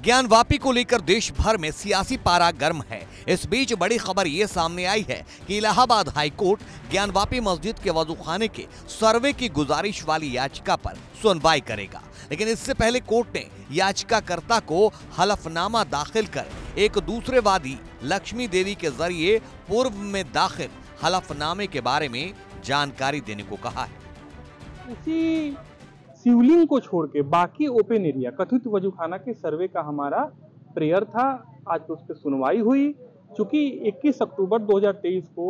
ज्ञानवापी को लेकर देश भर में सियासी पारा गर्म है। इस बीच बड़ी खबर ये सामने आई है कि इलाहाबाद हाई कोर्ट ज्ञानवापी मस्जिद के वजूखाने के सर्वे की गुजारिश वाली याचिका पर सुनवाई करेगा। लेकिन इससे पहले कोर्ट ने याचिकाकर्ता को हलफनामा दाखिल कर एक दूसरे वादी लक्ष्मी देवी के जरिए पूर्व में दाखिल हलफनामे के बारे में जानकारी देने को कहा है। उसी शिवलिंग को छोड़ के बाकी ओपन एरिया कथित वजूखाना के सर्वे का हमारा प्रेयर था। आज तो उस पर सुनवाई हुई। चूंकि 21 अक्टूबर 2023 को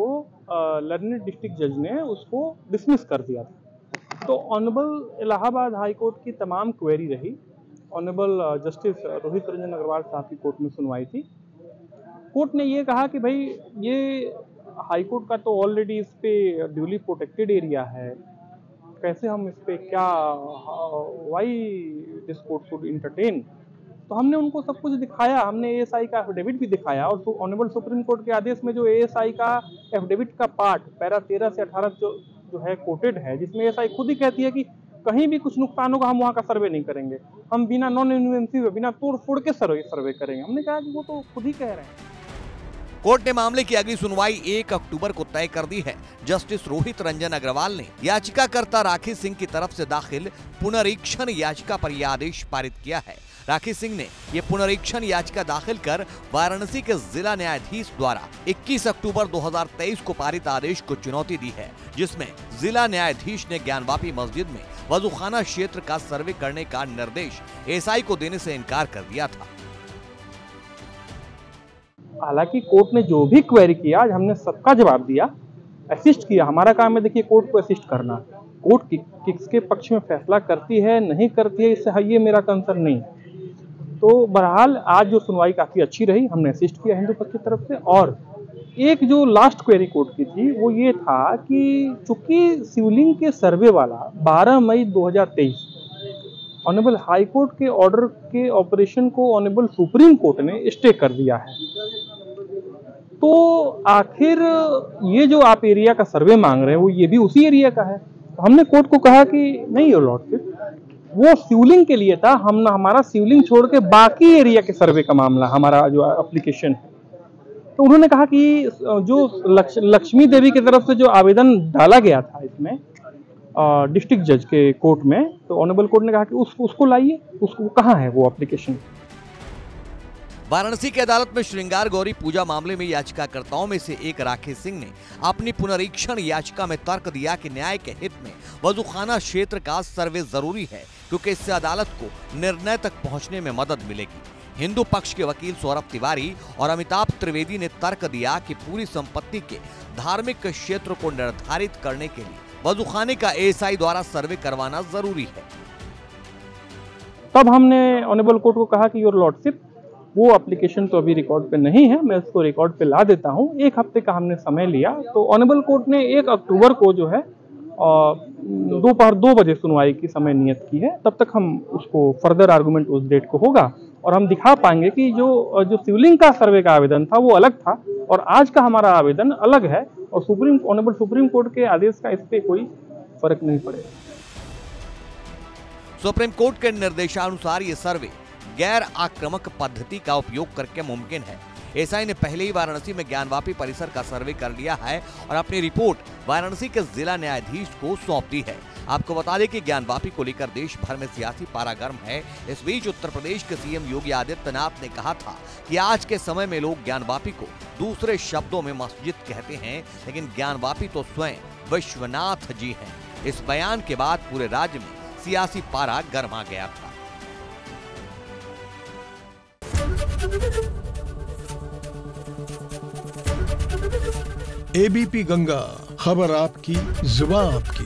लर्नेड डिस्ट्रिक्ट जज ने उसको डिसमिस कर दिया था, तो ऑनरेबल इलाहाबाद हाई कोर्ट की तमाम क्वेरी रही। ऑनरेबल जस्टिस रोहित रंजन अग्रवाल साहब की कोर्ट में सुनवाई थी। कोर्ट ने ये कहा कि भाई ये हाई कोर्ट का तो ऑलरेडी इस पे ड्यूली प्रोटेक्टेड एरिया है, कैसे हम इस पे क्या why this court should entertain. तो हमने उनको सब कुछ दिखाया, हमने एएसआई का एफिडेविट भी दिखाया और ऑनरेबल सुप्रीम कोर्ट के आदेश में जो एएसआई का एफिडेविट का पार्ट पैरा 13 से 18 जो है कोटेड है, जिसमें एएसआई खुद ही कहती है कि कहीं भी कुछ नुकसान होगा हम वहाँ का सर्वे नहीं करेंगे, हम बिना नॉन इन्वेंसिव बिना तोड़ फोड़ के सर्वे करेंगे। हमने कहा कि वो तो खुद ही कह रहे हैं। कोर्ट ने मामले की अगली सुनवाई 1 अक्टूबर को तय कर दी है। जस्टिस रोहित रंजन अग्रवाल ने याचिकाकर्ता राखी सिंह की तरफ से दाखिल पुनरीक्षण याचिका पर यह आदेश पारित किया है। राखी सिंह ने यह पुनरीक्षण याचिका दाखिल कर वाराणसी के जिला न्यायाधीश द्वारा 21 अक्टूबर 2023 को पारित आदेश को चुनौती दी है, जिसमें जिला न्यायाधीश ने ज्ञानवापी मस्जिद में वजूखाना क्षेत्र का सर्वे करने का निर्देश एएसआई को देने से इनकार कर दिया था। हालांकि कोर्ट ने जो भी क्वेरी किया आज हमने सबका जवाब दिया, असिस्ट किया। हमारा काम है देखिए कोर्ट को असिस्ट करना। कोर्ट किसके पक्ष में फैसला करती है नहीं करती है, इससे ये मेरा कंसर्न नहीं है। तो बहरहाल आज जो सुनवाई काफी अच्छी रही, हमने असिस्ट किया हिंदू पक्ष की तरफ से। और एक जो लास्ट क्वेरी कोर्ट की थी वो ये था कि चूंकि शिवलिंग के सर्वे वाला 12 मई 2023 ऑनरेबल हाई कोर्ट के ऑर्डर के ऑपरेशन को ऑनरेबल सुप्रीम कोर्ट ने स्टे कर दिया है, तो आखिर ये जो आप एरिया का सर्वे मांग रहे हैं वो ये भी उसी एरिया का है। तो हमने कोर्ट को कहा कि नहीं योर लॉर्डशिप, वो शिवलिंग के लिए था, हमारा शिवलिंग छोड़ के बाकी एरिया के सर्वे का मामला हमारा जो एप्लीकेशन है। तो उन्होंने कहा कि जो लक्ष्मी देवी की तरफ से जो आवेदन डाला गया था इसमें डिस्ट्रिक्ट जज के कोर्ट में, तो ऑनरेबल कोर्ट ने कहा कि उसको लाइए, उसको कहाँ है वो एप्लीकेशन। वाराणसी की अदालत में श्रृंगार गौरी पूजा मामले में याचिकाकर्ताओं में से एक राखी सिंह ने अपनी पुनरीक्षण याचिका में तर्क दिया कि न्याय के हित में वजूखाना क्षेत्र का सर्वे जरूरी है, क्योंकि इससे अदालत को निर्णय तक पहुंचने में मदद मिलेगी। हिंदू पक्ष के वकील सौरभ तिवारी और अमिताभ त्रिवेदी ने तर्क दिया कि पूरी संपत्ति के धार्मिक क्षेत्र को निर्धारित करने के लिए वजूखाने का एएसआई द्वारा सर्वे करवाना जरूरी है। तब हमने ऑनरेबल कोर्ट को कहा कि योर लॉर्डशिप, वो एप्लीकेशन तो अभी रिकॉर्ड पे नहीं है, मैं उसको रिकॉर्ड पे ला देता हूँ। 1 हफ्ते का हमने समय लिया। तो ऑनरेबल कोर्ट ने 1 अक्टूबर को जो है दोपहर 2 बजे सुनवाई की समय नियत की है। तब तक हम उसको फर्दर आर्गुमेंट उस डेट को होगा और हम दिखा पाएंगे कि जो शिवलिंग का सर्वे का आवेदन था वो अलग था और आज का हमारा आवेदन अलग है, और ऑनरेबल सुप्रीम कोर्ट के आदेश का इस पे कोई फर्क नहीं पड़ेगा। सुप्रीम कोर्ट के निर्देशानुसार ये सर्वे गैर आक्रामक पद्धति का उपयोग करके मुमकिन है। एएसआई ने पहले ही वाराणसी में ज्ञानवापी परिसर का सर्वे कर लिया है और अपनी रिपोर्ट वाराणसी के जिला न्यायाधीश को सौंप दी है। आपको बता दें कि ज्ञानवापी को लेकर देश भर में सियासी पारा गर्म है। इस बीच उत्तर प्रदेश के सीएम योगी आदित्यनाथ ने कहा था कि आज के समय में लोग ज्ञानवापी को दूसरे शब्दों में मस्जिद कहते हैं, लेकिन ज्ञानवापी तो स्वयं विश्वनाथ जी हैं। इस बयान के बाद पूरे राज्य में सियासी पारा गर्मा गया था। एबीपी गंगा, खबर आपकी, जुबान आपकी।